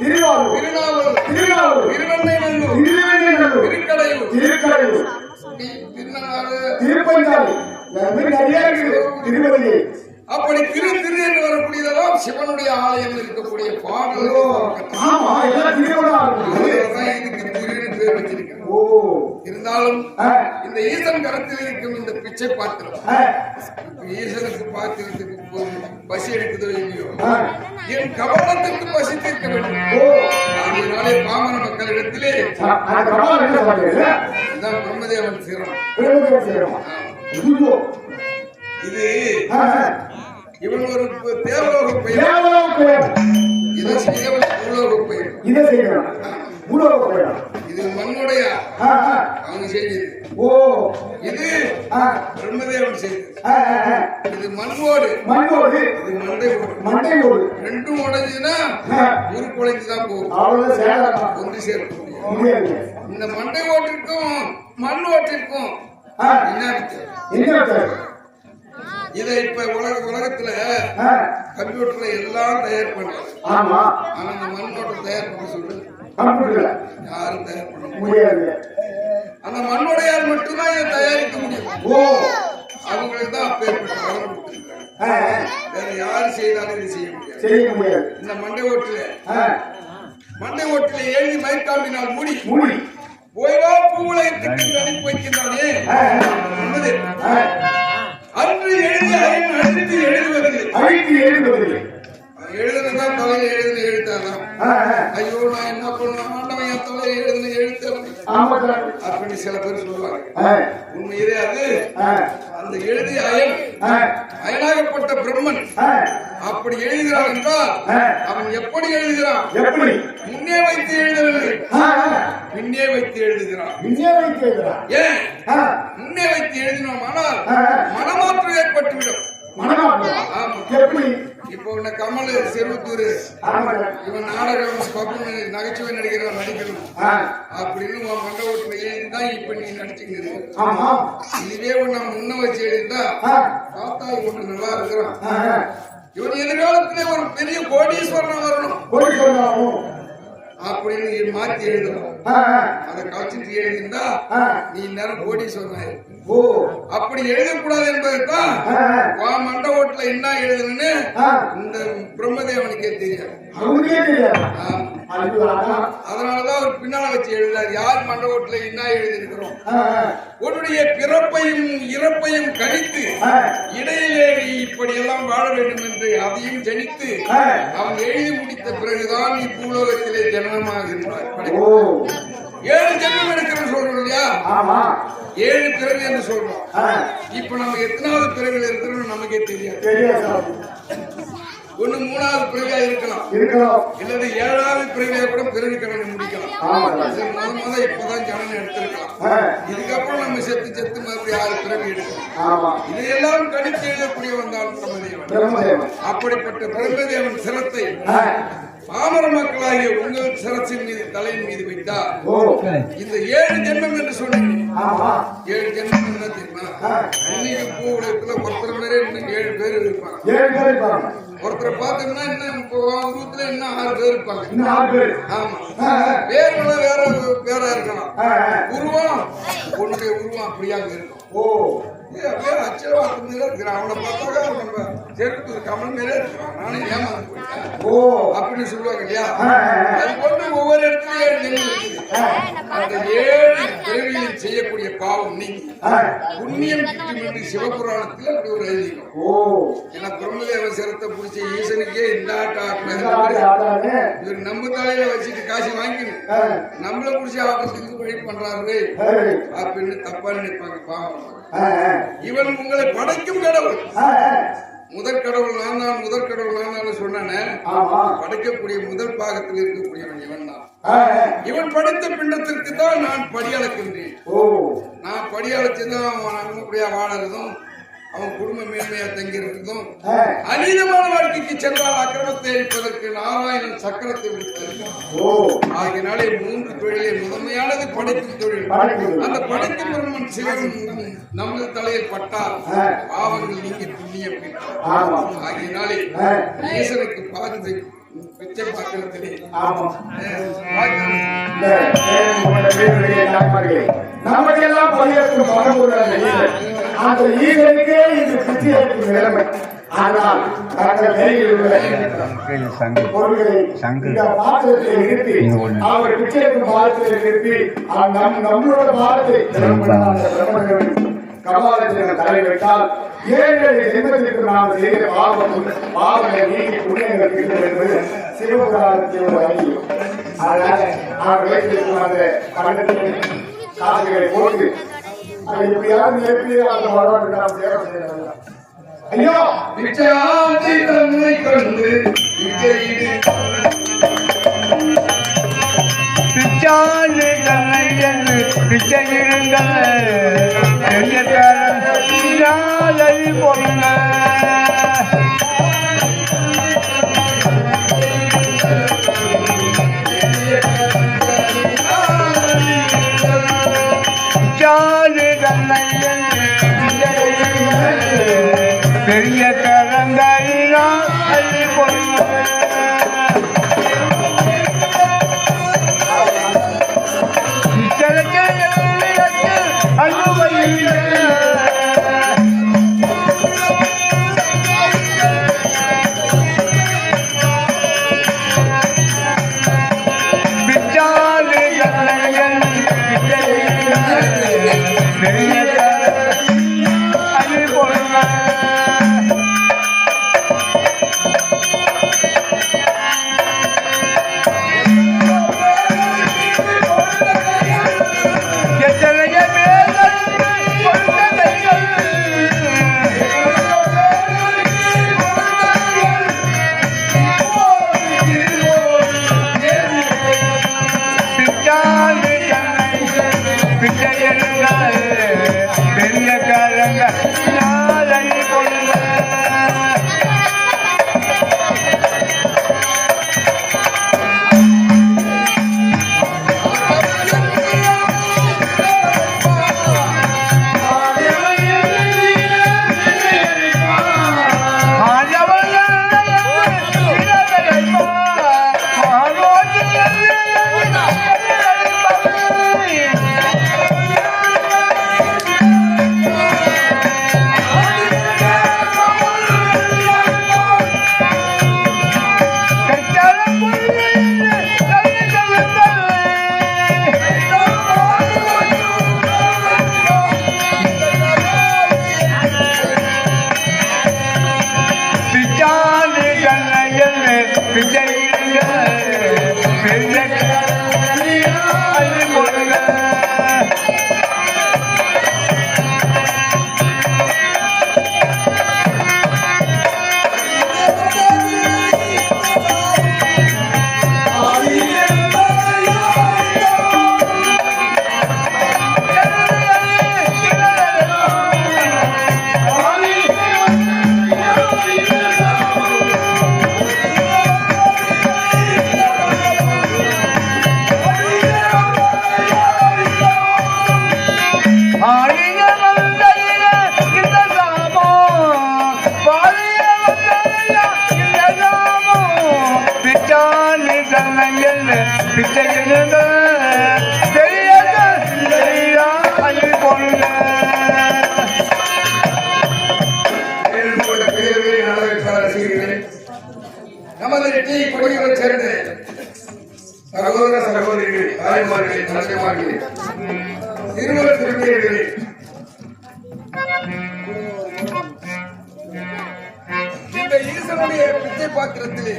திருநாவலூர், திருவெண்ணைநல்லூர், திருக்கடையூர், அப்படி திரு திரு என்று வரக்கூடியதெல்லாம் சிவனுடைய ஆலயம் இருக்கக்கூடிய பாடல்கள். இதுக்கு திரு பேர் வச்சிருக்க. இருந்தாலும் இந்த ஈசன் கரத்தில் இருக்கும் இந்த பிச்சை பாத்திரம், ஈசனுக்கு பாத்திரத்துக்கு பசி எடுக்குதோ இல்லையோ, என் கவனத்திற்கு பசி தீர்க்க வேண்டும். அதனாலே பாமர மக்களிடத்திலே இதுதான் பிரம்மதேவன் சீரம். இது இவன் ஒரு தேவலோக பெயர், இதை செய்யவன் பூலோக பெயர். இது மண்ணுடைய அவங்க செய்தது. இது பிரம்மதேவன் செய்தது. இது மண்ணோடு, இது மண்டையோடு. ரெண்டும் உடைஞ்சுன்னா உருக்கு உடைஞ்சுதான் போகும், ஒன்று சேர்க்க முடியாது. இந்த மண்டை ஓட்டிற்கும் மண் ஓட்டிற்கும் என்ன வித்தியாசம்? இதை இப்ப உலகத்துல கம்ப்யூட்டர்ல எல்லாம் தயார் பண்றாங்க. ஆனா இந்த மண்ணோட்டம் தயார் பண்ண சொல்றது யாரும் தயார் பண்ண முடியாது. அந்த மண்ணுடையார் மட்டும்தான் இதை தயாரிக்க முடியும். அவங்களுக்கு தான் அப்பேற்பட்ட வளம் கொடுத்திருக்காங்க. வேற யாரு செய்தாலும் இது செய்ய முடியாது. இந்த மண்டை ஓட்டில எழுதி மயக்காம்பினால் மூடி ஓய்வா பூவுலை அனுப்பி வைக்கின்றானே, அன்று எழுதி அழித்து எழுதுவதில்லை. எழுதுதான் தலையில எழுதுன எழுத்தாதான். ஐயோ நான் என்ன பண்ண மாட்டவன், என் தலையில எழுதுன எழுத்து அப்படின்னு சில பேர் சொல்லுவாங்க. உண்மையிலே அது அந்த எழுதிய அயனாகப்பட்ட பிரம்மன் அப்படி எழுதுகிறான் என்றால் அவன் எப்படி எழுதுகிறான்? எப்படி? முன்னே வைத்து எழுதவில்லை, பின்னே வைத்து எழுதுகிறான். விஜய வைத்து எழுதுறான். ஏன் முன்னே வைத்து எழுதினோமானால் மனமாற்றம் ஏற்பட்டுவிடும். மனமாற்றம் ஆமா. எப்படி? இப்போ உன்ன கமல் செருவத்தூர் இவன் நாடகம் பப்புன்னு நகைச்சுவை நடிகர் நடிக்கணும் அப்படின்னு உன் மண்டபத்துல எழுதிதான் இப்ப நீ நடிச்சுக்கிட்டு இருக்க. ஆமா. இதுவே உன்னை முன்ன வச்சு எழுதிந்தா பார்த்தா ஒண்ணு நல்லா இருக்கிறான், இவன் எதிர்காலத்திலே ஒரு பெரிய கோடீஸ்வரன் வரணும் கோடீஸ்வரன் அப்படின்னு மாத்தி எழுதணும். அதை கழிச்சிட்டு எழுதிந்தா நீ நேரம் கோடீஸ்வரன். ஓ, அப்படி எழுதக்கூடாது என்பதுதான் மண்டபத்துல என்ன எழுதணும்னு இந்த பிரம்மதேவனுக்கே தெரியாது. அவனுக்கே தெரியாது. அதனாலதான் அவர் பின்னால வச்சு எழுதாரு. யார் மண்டபத்துல என்ன எழுதியிருக்கிறோம்? உன்னுடைய பிறப்பையும் இறப்பையும் கணித்து இடையிலே நீ இப்படியெல்லாம் வாழ வேண்டும் என்று அதையும் ஜனித்து அவன் எழுதி முடித்த பிறகுதான் நீ பூலோகத்திலே ஜனனமாகின்றார். 7 ஜென்மம் எடுக்கிறோம் சொல்றோம் இல்லையா? 7 பிறவி என்று சொல்றோம். இப்ப நம்ம எத்தனாவது பிறவில இருக்கிறோம் நமக்கே தெரியாது. ஒண்ணு 3வது பிறவியா இருக்கலாம், இல்லது 7வது பிறவியா கூட பிறவி கடனை முடிக்கலாம். இப்பதான் ஜனனம் எடுத்திருக்கலாம். இதுக்கப்புறம் நம்ம செத்து மறுபடியும் 6 பிறவி எடுக்கலாம். இதையெல்லாம் கணித்து எழுதக்கூடிய வந்தால் பிரம்மதேவன். அப்படிப்பட்ட பிரம்மதேவன் சிரத்தை பாமர மக்களாகிய உங்கள் சிரசின் மீது தலையின் மீது வைத்தா இந்த 7 ஜென்மம் என்று சொன்னீங்க. 7 ஜென்மம் என்ன தெரியுமா? இன்னைக்கு பூவுலகத்துல ஒருத்தர் மேலே இன்னும் 7 பேர் இருப்பாங்க. ஒருத்தரை பார்த்தோம்னா இன்னும் உருவத்துல இன்னும் 6 பேர் இருப்பாங்க. ஆமா, பேர் வேற வேற இருக்கலாம். உருவம் உன்னுடைய உருவம் அப்படியாக இருக்கும். அவனை பார்த்தாக்கா நம்ம செருப்பு கமல் மேலே இருக்கிறான், நானும் ஏமாந்து போயிட்டேன் அப்படின்னு சொல்லுவாங்க இல்லையா? அது போன்று ஒவ்வொரு இடத்துலயும் 7 ஜென்மம் இருக்குது. அந்த 7 பிறவியில் செய்யக்கூடிய பாவம் நீங்கி புண்ணியம் கிட்டும் என்று சிவபுராணத்தில் அப்படி ஒரு ஐதீகம். ஏன்னா பிரம்மதேவ சிரத்தை பிடிச்ச ஈசனுக்கே இந்த இவர் நம்ம தலையில வச்சுட்டு காசு வாங்கிக்கணும், நம்மள பிடிச்சி ஆபத்துக்கு வழி பண்றாரு அப்படின்னு தப்பா நினைப்பாங்க. பாவம், இவன் உங்களை படைக்கும் கடவுள். முதற் கடவுள் நான் தான், முதற் கடவுள் நான் தான் சொன்னானே. படைக்கக்கூடிய முதல் பாகத்தில் இருக்கக்கூடியவன் இவன் தான். இவன் படைத்த பிண்டத்திற்கு தான் நான் படியளக்கின்றேன். நான் படியளச்சுதான் அவன் நல்லபடியா வாழறதும் அவன் குடும்ப மேன்மையா தங்கியிருக்கிறதும். அதீதமான வாழ்க்கைக்கு சென்றால் அக்கிரமத்தை அழிப்பதற்கு நாராயணன் சக்கரத்தை விடுத்திருக்கான். ஆகினாலே 3 தொழிலே முதன்மையானது படைக்கும் தொழில். அந்த படைக்கும் பிரம்மன் சிவன் நமது தலையில் பட்டால் பாவங்கள் நீங்க புண்ணியம். ஆகினாலே ஈசனுக்கு பார்த்து பிச்சை பார்க்கிறதிலே நமக்கெல்லாம் பணியாற்றும் அந்த ஈரனுக்கே இது பிச்சை எடுக்கும் நிலைமை. ஆனால் தங்கள் நிலையில் உள்ள பொருள்களை இந்த பாத்திரத்தில் நிறுத்தி அவர் பிச்சை எடுக்கும் பாத்திரத்தில் நிறுத்தி நம்மளோட பாரத்தை பிரம்மதேவன் கபாலத்தில் தலை வைத்தால் 7 ஜென்மத்திற்கு நாம் செய்கிற பாவங்களை நீக்கி புண்ணியங்கள் கிட்டும் என்பது சிவபுராணத்தில் ஒரு ஐதீகம். அதனால அவர் வைத்திருக்கும் அந்த கண்டத்தில் காசுகளை போட்டு அதை எப்படியாவது நிரப்பி அந்த வரவாட்டு ஐயோ பிச்சையாதி தன்னை கண்டு பிச்சாண்டு தன்னை என்று பிச்சையிடுங்கள் பொண்ண பெரிய கலங்காயினால் அள்ளி பொண்ணு அனுபவி நமது டீ குடிகளை சேர்ந்து சகோதர சகோதரிகள், தாய்மார்களே, தந்தைமார்களே, இருவர் திரும்பியர்களே, இந்த ஈசனுடைய பிச்சை பாத்திரத்திலே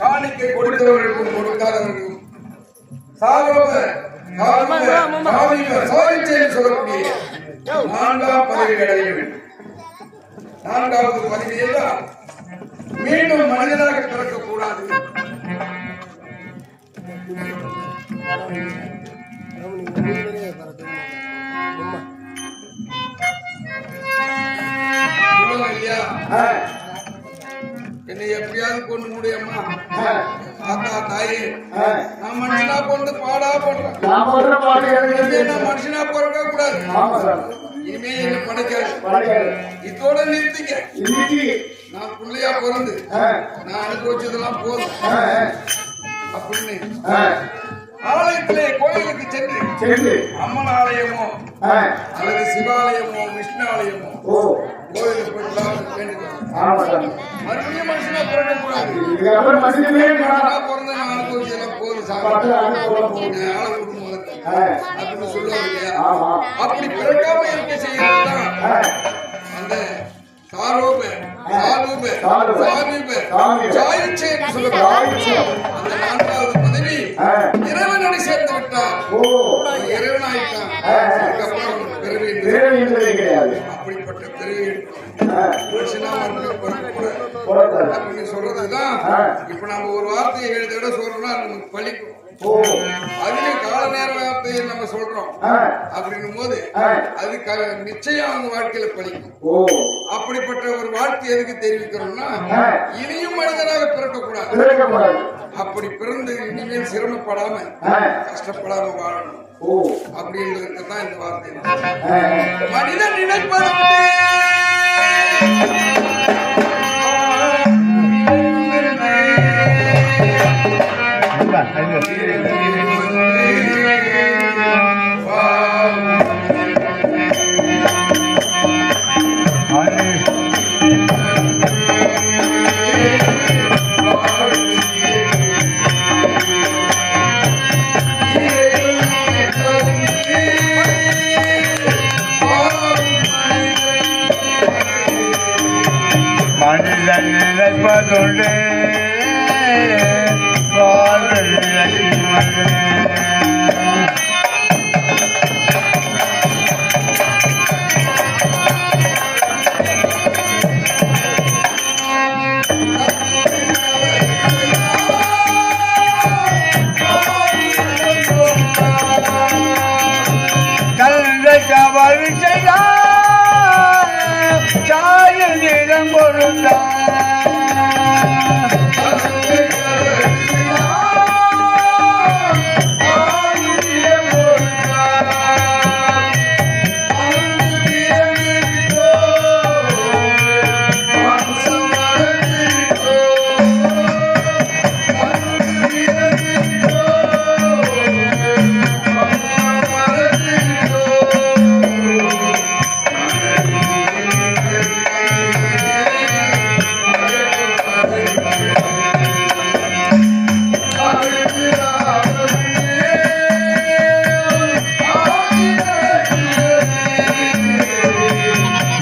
காணிக்கை கொடுத்தவர்களுக்கும் கொடுக்காதவர்களுக்கும் சொல்லக்கூடிய 4ஆம் பதவி அடைய வேண்டும். 4வது பதவியெல்லாம் மீண்டும் மனிதனாக பிறக்கக்கூடாது. என்னை எப்படியாவது கொண்டு முடியுமா? தாத்தா தாயே, நான் மனுஷனா கொண்டு பாடா பண்றேன். நான் மனுஷனா பிறக்க கூடாது. இனிமே என்ன படைக்காது. இதோட நிறுத்திக்க. நான் பிள்ளையா பிறந்து நான் அனுபவிச்சதெல்லாம் போதும் அப்படின்னு ஆலயத்திலே கோயிலுக்கு சென்று அம்மன் ஆலயமோ அல்லது சிவாலயமோ விஷ்ணாலயமோ கோயிலுக்கு மறுபடியும் மனுஷனா பிறக்க கூடாது. பிறந்த நான் அனுபவிச்சதெல்லாம் போதும் அப்படின்னு சொல்லுவாங்க இல்லையா? அப்படி பிறக்காம இருக்க செய்யறதுதான் அந்த அந்த 4வது பதவி இறைவனடி சேர்ந்து விட்டார். இறைவனாயிட்டான். அப்படிப்பட்ட பிறவி அப்படின்னு சொல்றதுதான். இப்ப நம்ம ஒரு வார்த்தையை 7 தடவை சொல்றோம்னா நமக்கு பழிக்கும். அதுலயும் கால நேர வார்த்தையை நம்ம சொல்றோம் அப்படின்னும் போது அது நிச்சயம் அவங்க வாழ்க்கையில பழிக்கும். அப்படிப்பட்ட ஒரு வாழ்க்கை எதுக்கு தெரிவிக்கிறோம்னா, இனியும் மனிதனாக பிறக்க கூடாது. அப்படி பிறந்து இனிமேல் சிரமப்படாம கஷ்டப்படாம வாழணும் அப்படின்றதுக்கு தான் இந்த வார்த்தை. மனிதன் நினைப்பது மனிதன் நினைப்பதுண்டு கல்லை கவலை சாறு செய்தார் சாயில் நிறம் கொடுத்தார்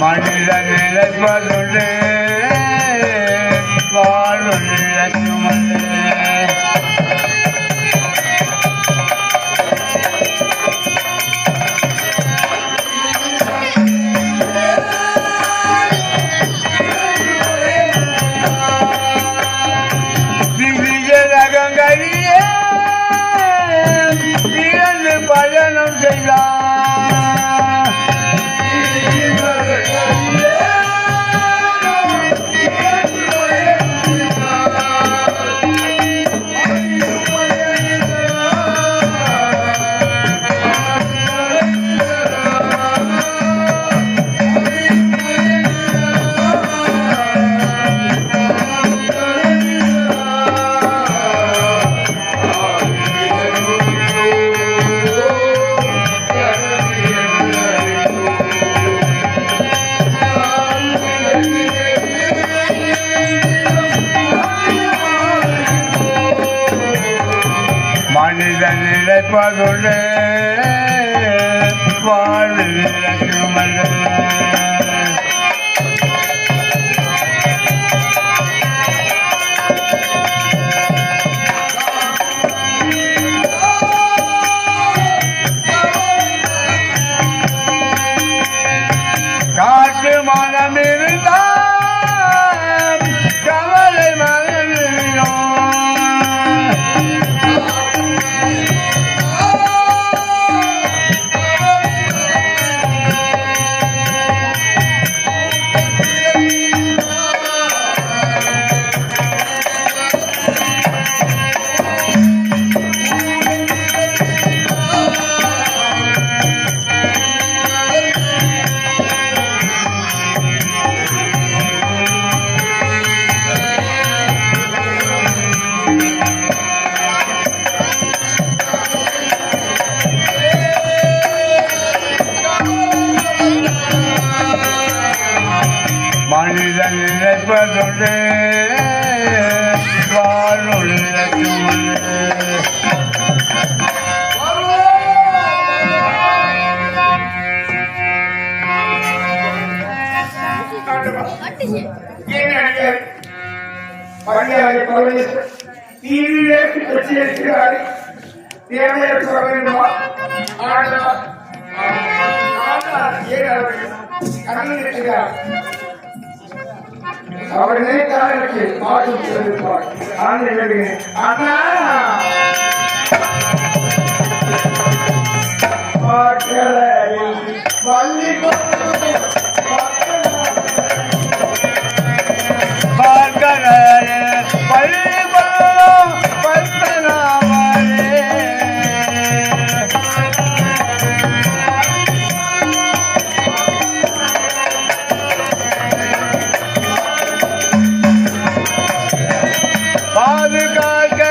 மனிதன் நினைப்பதுண்டு வாழும் நிலைக்குமல்ல ரகங்கரியே இறந்து பயணம் செய்தார் மனிதன் நினைப்பதுள்ளே வாழ்வு நிலைக்குமல்ல காற்று மனம் இருந்தால் கவலை மறந்துவிடும் மனிதன் நினைப்பதுண்டு வாழும் நிலைக்குமல்ல அவர் நினைத்தாருக்கு மாற்றும் சொல்லிருப்பார் அண்ணா பள்ளி பாதுகாக்க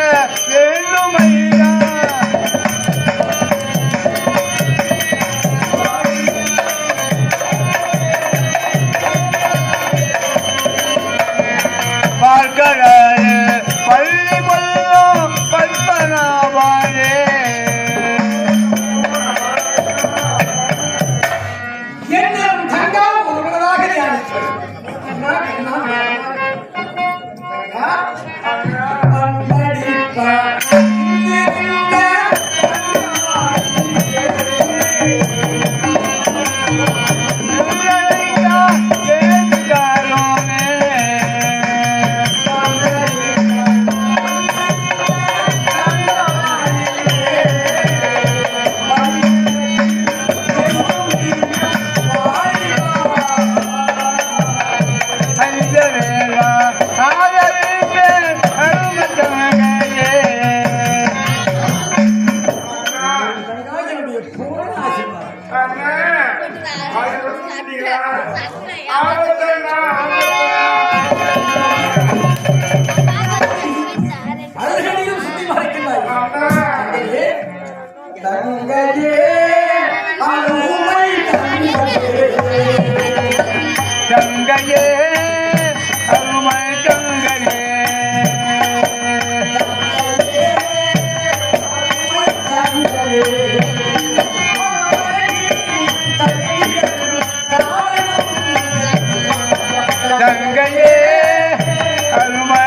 வேண்டும் ஐயா அழகடியும் சுத்தி மறைக்கிறாய் தங்கையே அருமை கங்கையே அருமை கங்கையே கங்கையே அருமை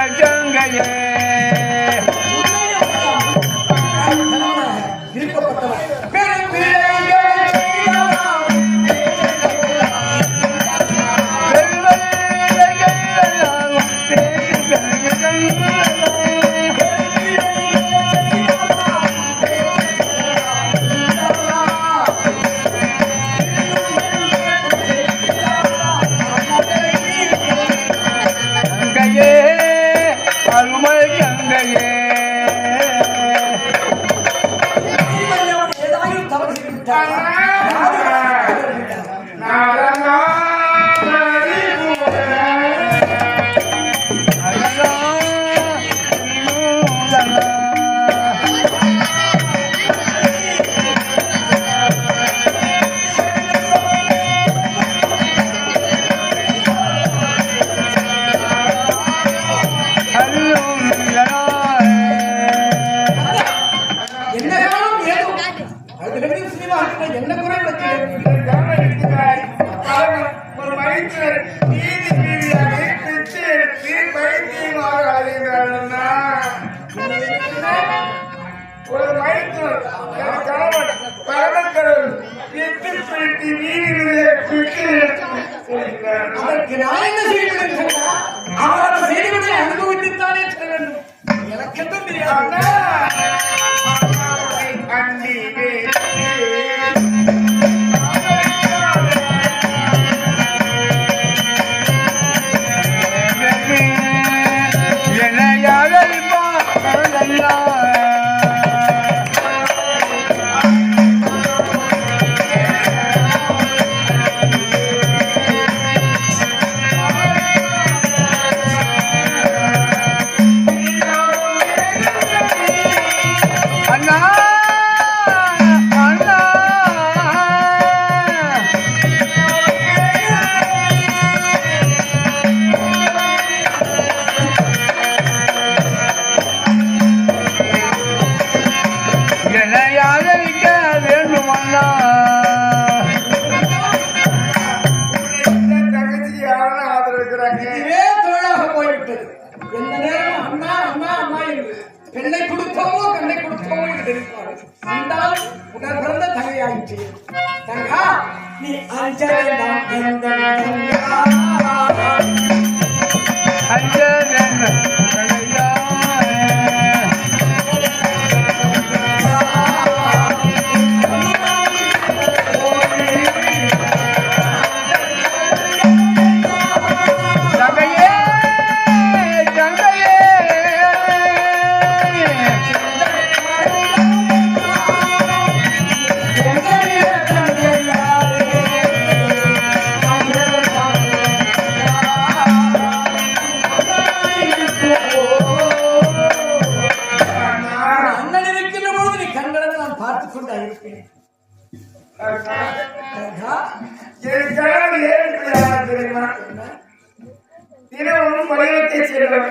கங்கையே அருமை கங்கையே ஏதாவது தவறு செய்துவிட்டார் என்ன குறை ஒரு மைத்திரர் நீதி நீதியாக பிச்சு பைத்தியமாக அழைகிறாருன்னா ஒரு மைத்திரர் என் கணவன் பரமக்கடவுள் எட்டு பிடித்து நீதியை பிச்சு அதற்கு நான் என்ன செய்வது அவரால் செய்வதை அனுபவித்துத்தானே செல்ல வேண்டும் எனக்கு எதுவும் தெரியாது இதுவே தொழிலாக போய்விட்டது எந்த நேரம் அண்ணா அண்ணா அண்ணா என்று பெண்ணை கொடுத்தோமோ கண்ணை கொடுத்தோமோ என்று தெரிவிப்பார்கள் இருந்தால் உடன் பிறந்த தங்கையாயிற்று தங்கா நீ அஞ்ச வேண்டாம் எந்த தினமும் பணியத்தை செல்வன்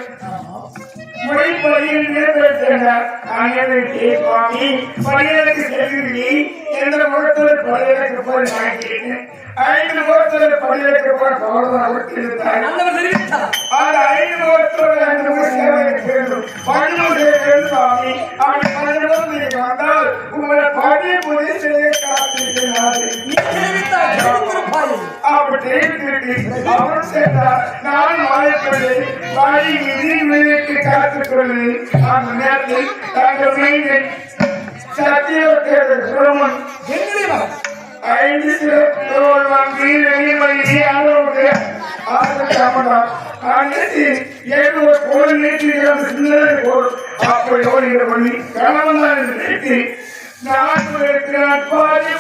மொழிப்பதியில் சுவாமி பணியனுக்கு செல்வி எந்த முகத்தில் பணியனுக்கு போய் வாங்கிட்டு 5 முகத்தில் பணியனுக்கு போய் கவர்தான் இருந்தார் அந்த 5 முகத்தோடு 5 சேவைக்கு வேண்டும் பணியில் சுவாமி அப்படி 12 வந்தால் உங்களை பணி புதிய செய்ய காத்திருக்கிறார்கள் அப்படி அவர் சேர்ந்தார் நான் மலைப்பள்ளி வாடி விதிமுறைக்கு காத்துக்கொள்ளு அந்த நேரத்தில் தங்கள் மீது சத்தியோத்தேவ சுரமன் 5 சிறப்போல் வாங்கி வெளிமொழி ஆளோடு ஆசைக்காமலாம் அன்னைக்கு ஏதோ ஒரு கோயில் நீட்டில் சிந்தனை போல் அப்படி ஓடுகிற பண்ணி கணவன் தான் நீட்டி நான் பாதி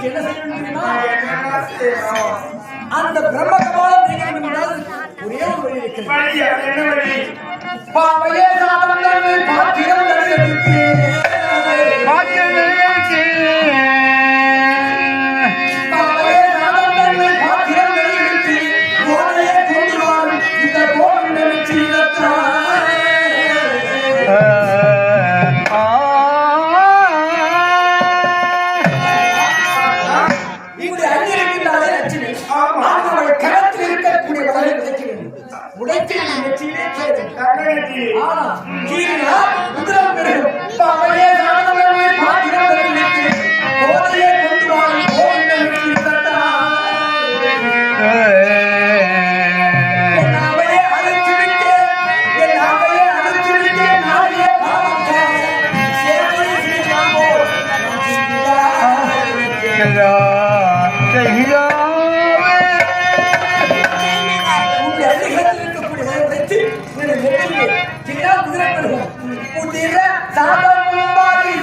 அதுக்கு என்ன செய்யணும் தெரியுமா? அந்த பிரம்ம கபாலம் நீங்க ஒரே ஒரு வழி இருக்கிறது. பாவையே சாதனை பாத்திரம் நடித்து பாவையே சாதனை பாத்திரம் நடித்து கோலையே கொண்டு வாரும் இந்த கோவில் நினைச்சிடத்தான் இங்கு அங்கிருக்கின்றாலே லட்சுமி அவள் கரத்தில் இருக்கக்கூடிய வகையை உடைக்க வேண்டும். உடைத்து நெற்றியிலே கேடு. ஆனா கீழே உதிரம் பெருகும். பாவையே சாதனை பாத்திரம் நடித்து கோலையே கொண்டு வாரும் கோவில் நினைச்சிடத்தான் என் அவையை அழைத்து விட்டேன் நாளைய பாவம் சேவை செய்யாமோ உங்கள் அருகில் இருக்கக்கூடிய வைத்து உங்களை நெற்றியிலே சின்ன உதிரம் பெருகும். உதிர சாதம்பாரி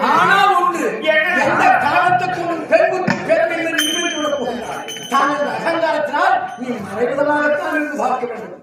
ஆனால் ஒன்று எந்த காலத்துக்கும் பெண்மை நிறுத்தி விடப் போகிறார். தானது அகங்காரத்தினால் நீ மறைவிடமாகத்தான் இருந்து பார்க்க வேண்டும்.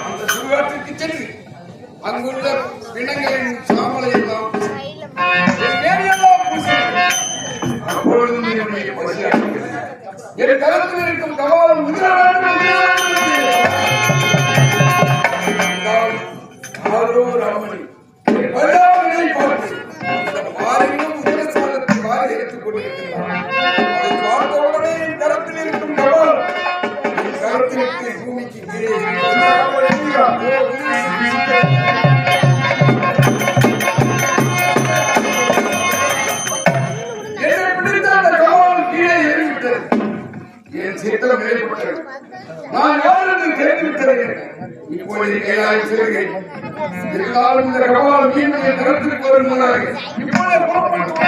அந்த சுடுகாட்டிற்கு சென்று அங்குள்ள பிணங்களின் சாமலை எல்லாம் என் மேலையெல்லாம் பூசினேன். அப்பொழுது என்னுடைய பசி அடங்கியது. என் கருத்தில் இருக்கும் கபாலம் உதிர வேண்டும் ஆரோ ராமணி என் பரிதாபங்களை பார்த்து இந்த பாறையிலும் உதிரசாலத்தை வாரி எடுத்துக் கொண்டிருக்கிறார். அதை பார்த்தவுடனே என் கருத்தில் இருக்கும் கபாலம் என் கருத்திற்கு பூமிக்கு கீழே என்னை பிடித்த அந்த கபாலம் கீழே ஏறிவிட்டது. என் சித்தம் மேற்பட்டது. நான் யார் என்று தெரிந்துவிட்டது. இப்பொழுது கையால் செல்கிறேன். இருந்தாலும் இந்த கபாலம் மீண்டும் என் கருத்திற்கு வரும் முன்னாக இப்பொழுதே புறப்பட்டு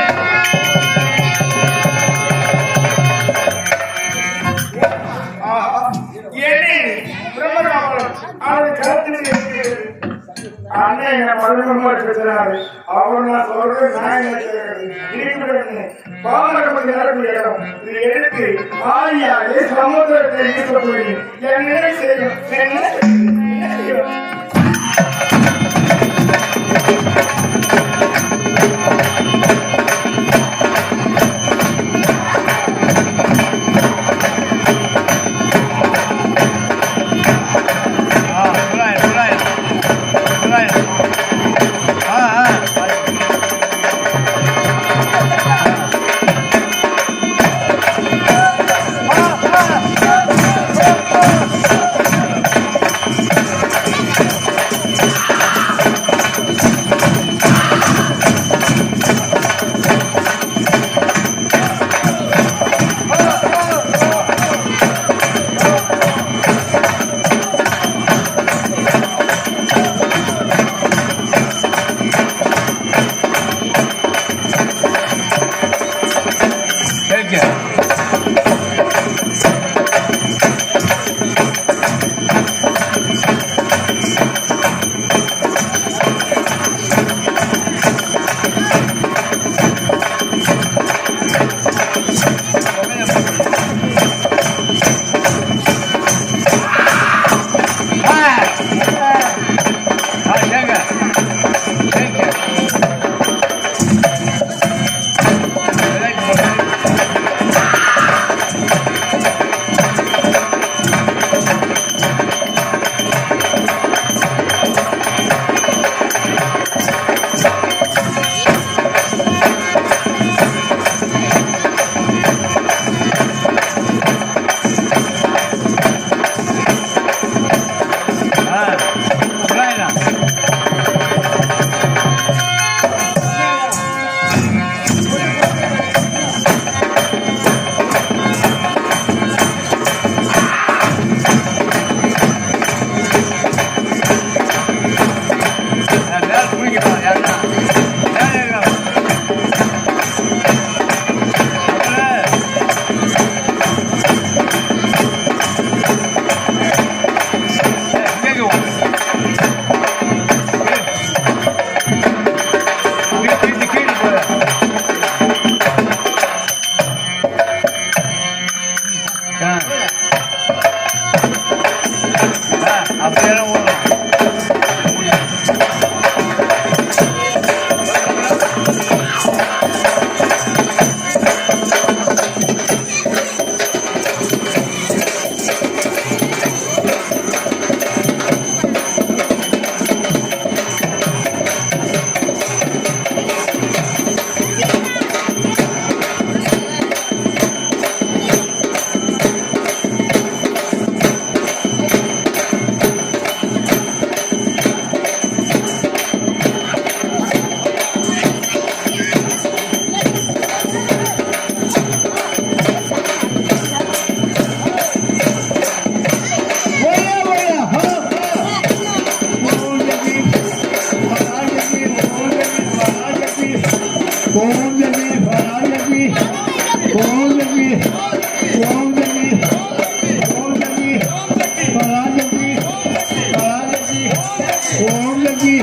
சமுத்திரத்தை என்ன செய்யும்? ஓம் சக்தி